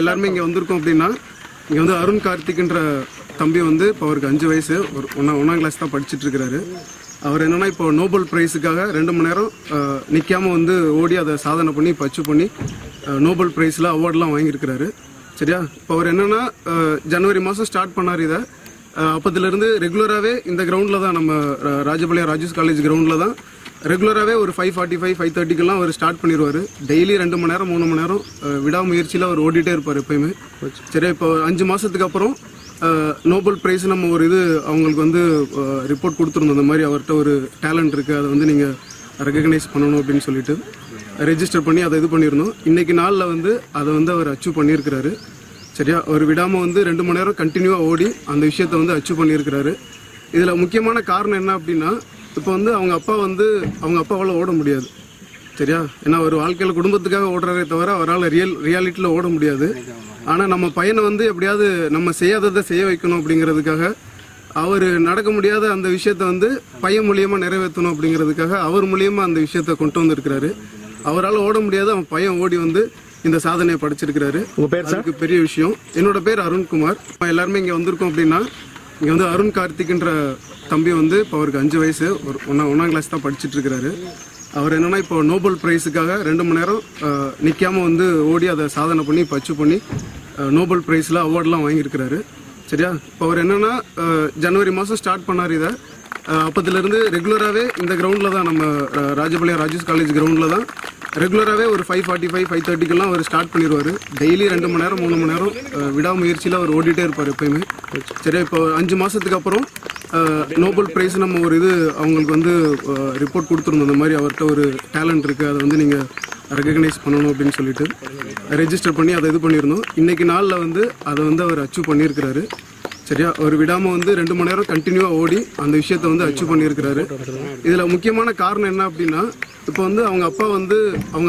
எல்லாருமே இங்கே வந்திருக்கோம் அப்படின்னா இங்கே வந்து அருண் கார்த்திக்ன்ற தம்பி வந்து இப்போ அவருக்கு 5 வயசு, ஒரு ஒன்றாம் கிளாஸ் தான் படிச்சுட்டு இருக்கிறாரு. அவர் என்னன்னா இப்போ நோபல் பிரைஸுக்காக 2 மணி நேரம் நிற்காம வந்து ஓடி அதை சாதனை பண்ணி இப்போ அச்சீவ் பண்ணி நோபல் பிரைஸில் அவார்டெலாம் வாங்கியிருக்கிறாரு. சரியா? இப்போ அவர் என்னன்னா ஜனவரி மாதம் ஸ்டார்ட் பண்ணார் இதை. அப்போதுலேருந்து ரெகுலராகவே இந்த கிரவுண்டில் தான், நம்ம ராஜபாளையம் ராஜூஸ் காலேஜ் கிரவுண்டில் தான் ரெகுலராகவே ஒரு 5:45 5:30க்கெல்லாம் அவர் ஸ்டார்ட் பண்ணிடுவார். டெய்லி 2 மணி நேரம் 3 மணி நேரம் விடாமுயற்சியில் அவர் ஓடிட்டே இருப்பார் எப்பயுமே. சரி, இப்போ 5 மாதத்துக்கு அப்புறம் நோபல் ப்ரைஸ் நம்ம ஒரு அவங்களுக்கு வந்து ரிப்போர்ட் கொடுத்துருந்தோம். இந்த மாதிரி அவர்கிட்ட ஒரு டேலண்ட் இருக்குது, அதை வந்து நீங்கள் ரெகக்னைஸ் பண்ணணும் அப்படின்னு சொல்லிட்டு ரெஜிஸ்டர் பண்ணி அதை பண்ணியிருந்தோம். இன்றைக்கி நாளில் வந்து அதை வந்து அவர் அச்சீவ் பண்ணியிருக்கிறாரு. சரியா? அவர் விடாமல் வந்து 2 மணி நேரம் கண்டினியூவாக ஓடி அந்த விஷயத்தை வந்து அச்சீவ் பண்ணியிருக்கிறாரு. இதில் முக்கியமான காரணம் என்ன அப்படின்னா, இப்போ வந்து அவங்க அப்பாவால் ஓட முடியாது. சரியா? ஏன்னா அவர் வாழ்க்கையில் குடும்பத்துக்காக ஓடுறதே தவிர அவரால் ரியாலிட்டியில் ஓட முடியாது. ஆனால் நம்ம பையனை வந்து எப்படியாவது நம்ம செய்யாததை செய்ய வைக்கணும் அப்படிங்கிறதுக்காக, அவர் நடக்க முடியாத அந்த விஷயத்த வந்து பையன் மூலியமாக நிறைவேற்றணும் அப்படிங்கிறதுக்காக அவர் மூலியமாக அந்த விஷயத்த கொண்டு வந்திருக்கிறாரு. அவரால் ஓட முடியாது, அவன் பையன் ஓடி வந்து இந்த சாதனையை படைச்சிருக்கிறாரு. அதுக்கு பெரிய விஷயம். என்னோட பேர் அருண்குமார். எல்லாருமே இங்கே வந்திருக்கோம் அப்படின்னா இங்கே வந்து அருண் கார்த்திக்ன்ற தம்பி வந்து இப்போ அவருக்கு 5 வயசு, ஒரு ஒன்றாம் கிளாஸ் தான் படிச்சுட்டு இருக்கிறாரு. அவர் என்னன்னா இப்போ நோபல் பிரைஸுக்காக 2 மணி நேரம் நிற்காம வந்து ஓடி அதை சாதனை பண்ணி இப்போ அச்சீவ் பண்ணி நோபல் பிரைஸில் அவார்டெலாம் வாங்கியிருக்கிறாரு. சரியா? இப்போ அவர் என்னன்னா ஜனவரி மாதம் ஸ்டார்ட் பண்ணார் இதை. அப்போதுலேருந்து ரெகுலராகவே இந்த கிரவுண்டில் தான், நம்ம ராஜபாளையம் ராஜூஸ் காலேஜ் கிரவுண்டில் தான் ரெகுலராகவே ஒரு 5:45 5:30க்கெல்லாம் அவர் ஸ்டார்ட் பண்ணிடுவார். டெய்லி 2 மணி நேரம் 3 மணி நேரம் விடாமுயற்சியில் அவர் ஓடிட்டே இருப்பார் எப்பயுமே. சரியா? இப்போ 5 மாதத்துக்கு அப்புறம் நோபல் ப்ரைஸ் நம்ம ஒரு அவங்களுக்கு வந்து ரிப்போர்ட் கொடுத்துருந்தோம். இந்த மாதிரி அவர்கிட்ட ஒரு டேலண்ட் இருக்குது, அதை வந்து நீங்கள் ரெகக்னைஸ் பண்ணணும் அப்படின்னு சொல்லிட்டு ரெஜிஸ்டர் பண்ணி அதை பண்ணியிருந்தோம். இன்றைக்கி நாளில் வந்து அதை வந்து அவர் அச்சீவ் பண்ணியிருக்கிறாரு. சரியா? அவர் விடாமல் வந்து 2 மணி நேரம் கண்டினியூவாக ஓடி அந்த விஷயத்தை வந்து அச்சீவ் பண்ணியிருக்கிறாரு. இதில் முக்கியமான காரணம் என்ன அப்படின்னா, இப்போ வந்து அவங்க